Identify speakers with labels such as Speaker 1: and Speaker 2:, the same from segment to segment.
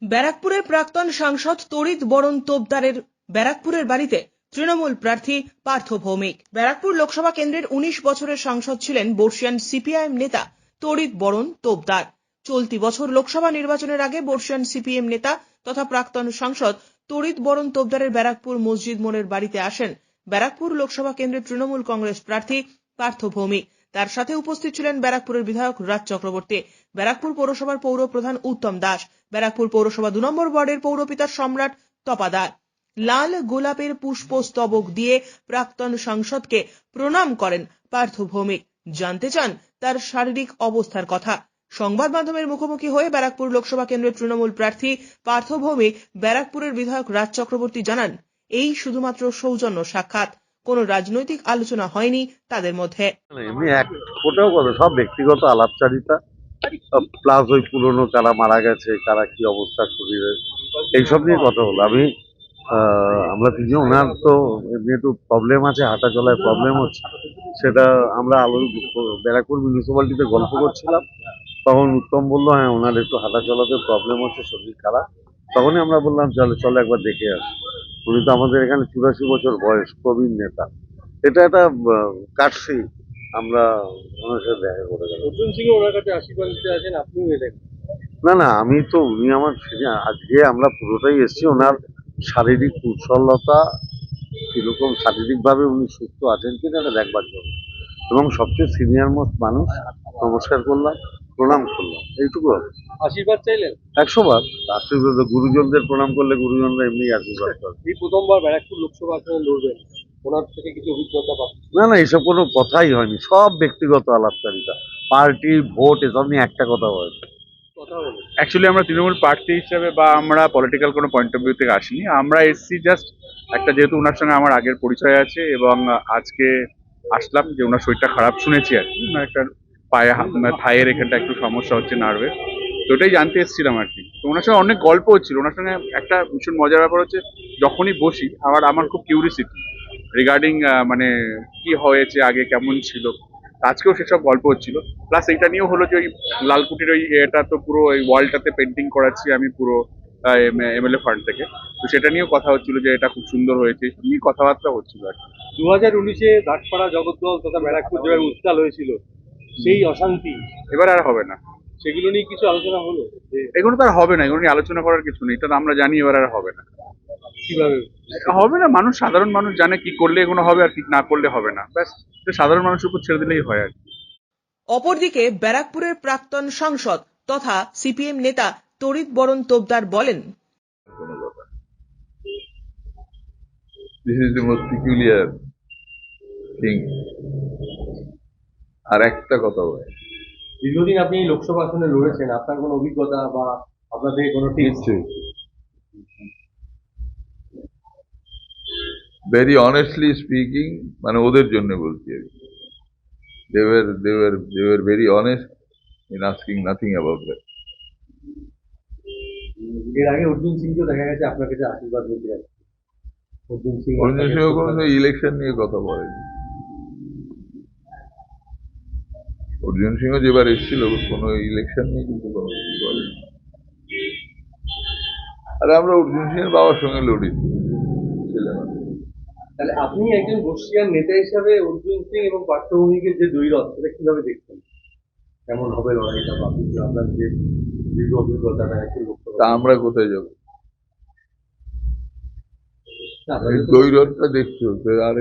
Speaker 1: ব্যারাকপুরের প্রাক্তন সাংসদ তড়িৎ বরণ তোপদারের ব্যারাকপুরের বাড়িতে তৃণমূল প্রার্থী পার্থ ভৌমিক। ব্যারাকপুর লোকসভা কেন্দ্রের ১৯ বছরের সাংসদ ছিলেন বর্ষিয়ান সিপিআইএম নেতা তড়িৎ বরণ তোপদার। চলতি বছর লোকসভা নির্বাচনের আগে বর্ষিয়ান সিপিএম নেতা তথা প্রাক্তন সাংসদ তড়িৎ বরণ তোপদারের ব্যারাকপুর মসজিদ মোড়ের বাড়িতে আসেন ব্যারাকপুর লোকসভা কেন্দ্রের তৃণমূল কংগ্রেস প্রার্থী পার্থ ভৌমিক। তার সাথে উপস্থিত ছিলেন ব্যারাকপুরের বিধায়ক রাজ চক্রবর্তী, ব্যারাকপুর পৌরসভার পৌর প্রধান উত্তম দাস, ব্যারাকপুর পৌরসভা ২ নম্বর ওয়ার্ডের পৌরপিতা সম্রাট তপাদার। লাল গোলাপের পুষ্পস্তবক দিয়ে প্রাক্তন সাংসদকে প্রণাম করেন পার্থ ভৌমিক। জানতে চান তার শারীরিক অবস্থার কথা। সংবাদ মাধ্যমের মুখোমুখি হয়ে ব্যারাকপুর লোকসভা কেন্দ্রের তৃণমূল প্রার্থী পার্থ ভৌমিক ব্যারাকপুরের বিধায়ক রাজ চক্রবর্তী জানান, এই শুধুমাত্র সৌজন্য সাক্ষাৎ, কোনো রাজনৈতিক আলোচনা হয়নি তাদের মধ্যে।
Speaker 2: এমনি এক ফোটাও কথা, সব ব্যক্তিগত আলাপচারিতা, প্লাস ওই পুরনো কারা মারা গেছে, কারা কি অবস্থা শরীরের, এইসব নিয়ে কথা হলো। আমরা তিনজন, ওনার তো এমনি একটু প্রবলেম আছে, হাঁটা চলায় প্রবলেম হচ্ছে, সেটা আমরা ব্যারাকপুর মিউনিসিপ্যালিটিতে গল্প করছিলাম। তখন উত্তম বললো, হ্যাঁ ওনার একটু হাঁটা চলাতে প্রবলেম হচ্ছে, শরীর খারাপ। তখনই আমরা বললাম চলো একবার দেখে আসি। উনি তো আমাদের এখানে ৮৪ বছর বয়স, প্রবীণ নেতা। এটা একটা কাটছি, আমরা ওনার সাথে দেখা করে গেলাম।
Speaker 3: অর্জুন সিং ওনার কাছে আশীর্বাদ দিতে আছেন, আপনিও এলেন?
Speaker 2: না, আমি তো, উনি আমার আজকে আমরা পুরোটাই এসেছি ওনার শারীরিক কুশলতা কিরকম, শারীরিকভাবে উনি সুস্থ আছেন কিনা এটা দেখবার জন্য। এবং সবচেয়ে সিনিয়র মোস্ট মানুষ, নমস্কার করলাম, প্রণাম করলাম, এইটুকু।
Speaker 3: আশীর্বাদ চাইলেন
Speaker 2: ১০০ বার আশীর্বাদ, গুরুজনদের প্রণাম করলে গুরুজনরা এমনি আশীর্বাদ করে।
Speaker 3: এই প্রথমবার ব্যারাকপুর লোকসভা আসনে লড়বেন, ওনার থেকে কিছু অভিজ্ঞতা পাচ্ছেন?
Speaker 2: না, এসব কোনো কথাই হয়নি, সব ব্যক্তিগত আলাপচারিতা, পার্টি ভোট এসব নিয়ে একটা কথা হয়নি।
Speaker 4: অ্যাকচুয়ালি আমরা তৃণমূল প্রার্থী হিসেবে বা আমরা পলিটিক্যাল কোনো পয়েন্ট অফ ভিউ থেকে আসিনি, আমরা এসছি জাস্ট একটা, যেহেতু ওনার সঙ্গে আমার আগের পরিচয় আছে এবং আজকে আসলাম যে ওনার শরীরটা খারাপ শুনেছি আর কি, ওনার একটা পায়ে থায়ের এখানটা একটু সমস্যা হচ্ছে, নার্ভের, তো ওটাই জানতে এসেছিলাম আর কি। তো ওনার সঙ্গে অনেক গল্প হচ্ছিল, ওনার সঙ্গে একটা ভীষণ মজার ব্যাপার হচ্ছে, যখনই বসি আমার খুব কিউরিসিটি রিগার্ডিং মানে কি হয়েছে আগে, কেমন ছিল, আজকেও সেসব গল্প হচ্ছিল। প্লাস এইটা নিয়েও হলো যে ওই লালকুটির ওই এটা তো পুরো ওই ওয়ালটাতে পেন্টিং করাচ্ছি আমি পুরো এমএলএ ফান্ড থেকে, তো সেটা নিয়েও কথা হচ্ছিল যে এটা খুব সুন্দর হয়েছে, এই নিয়ে কথাবার্তা হচ্ছিল আর কি।
Speaker 3: 2019-এ দাঁতপাড়া জগদ্দল তথা ব্যারাকপুর জেলার উত্তাল হয়েছিল, সেই অশান্তি
Speaker 4: এবার আর হবে না,
Speaker 3: সেগুলো নিয়ে কিছু আলোচনা হলো?
Speaker 4: এগুলো তো আর হবে না, এগুলো নিয়ে আলোচনা করার কিছু নেই, এটা তো আমরা জানি এবার আর হবে না।
Speaker 3: কিভাবে
Speaker 4: হবে না? সাধারণ মানুষ জানে কি করলে এগুলো হবে আর কি না করলে হবে না, ব্যাস সাধারণ মানুষের উপর ছেড়ে দিলেই হয় আর কি।
Speaker 1: অপরদিকে ব্যারাকপুরের প্রাক্তন সাংসদ তথা সিপিএম নেতা তড়িৎ বরণ তোপদার বলেন,
Speaker 5: This is the most peculiar thing. আর একটা কথা বলে,
Speaker 3: দীর্ঘদিন আপনি এই লোকসভা আসনে লড়েছেন, আপনার কোনো অভিজ্ঞতা বা আপনার থেকে কোনো টিপস?
Speaker 5: ভেরি অনেস্টলি স্পিকিং, মানে ওদের জন্য বলছি আর কি, they were very honest in asking nothing about that.
Speaker 3: এর আগে অর্জুন সিংকেও দেখা গেছে আপনার কাছে আশীর্বাদ নিতে যাচ্ছে। অর্জুন সিং
Speaker 5: কোনো ইলেকশন নিয়ে কথা বলেনি। অর্জুন সিংহ যেবার এসেছিল কোনো ইলেকশন নিয়ে কিন্তু কোনো কিছু বলেনি। আর আমরা অর্জুন সিংহের বাবার সঙ্গে লড়েছি ছেলেমেয়ে।
Speaker 3: তাহলে আপনি একজন বর্ষিয়ান নেতা হিসাবে অর্জুন সিং এবং পার্থ ভৌমিকের যে দ্বৈরথ, সেটা কিভাবে দেখছেন? কেমন হবে লড়াইটা, বা আপনার যে দীর্ঘ অভিজ্ঞতা
Speaker 5: তা আমরা কোথায় যাবো? দ্বৈরথটা দেখতে হচ্ছে, আর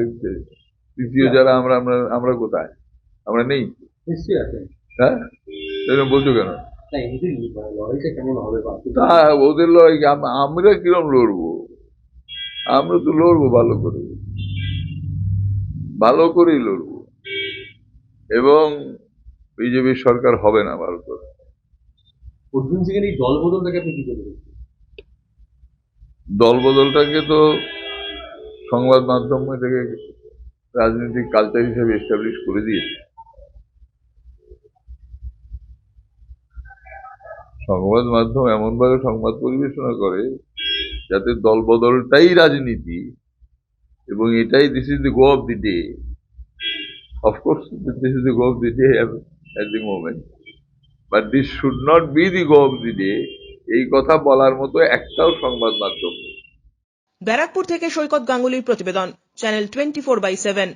Speaker 5: তৃতীয় যারা আমরা কোথায়? আমরা নেই?
Speaker 3: নিশ্চয়ই আছেন।
Speaker 5: হ্যাঁ, এরকম বলছো কেন?
Speaker 3: লড়াইটা কেমন হবে?
Speaker 5: তা ওদের লড়াই, আমরা কিরম লড়বো? আমরা তো লড়বো ভালো করেই লড়বো, এবং বিজেপির সরকার হবে না ভারতে।
Speaker 3: অর্জুন সিং এর এই দল বদলটাকে আপনি কি করে দেখছেন?
Speaker 5: দল বদলটাকে তো সংবাদ মাধ্যম থেকে রাজনৈতিক কালচার হিসেবে এস্টাবলিশ করে দিয়েছে। সংবাদ মাধ্যম এমনভাবে সংবাদ পরিবেশনা করে যাতে দল বদলটাই রাজনীতি, এবং এটাই this is the go of the day. Of course this is the go of the day at the moment, but this should not be the go of the day এই কথা বলার মতো একটাও সংবাদ মাধ্যম নেই।
Speaker 1: ব্যারাকপুর থেকে সৈকত গাঙ্গুলির প্রতিবেদন, চ্যানেল 24/7।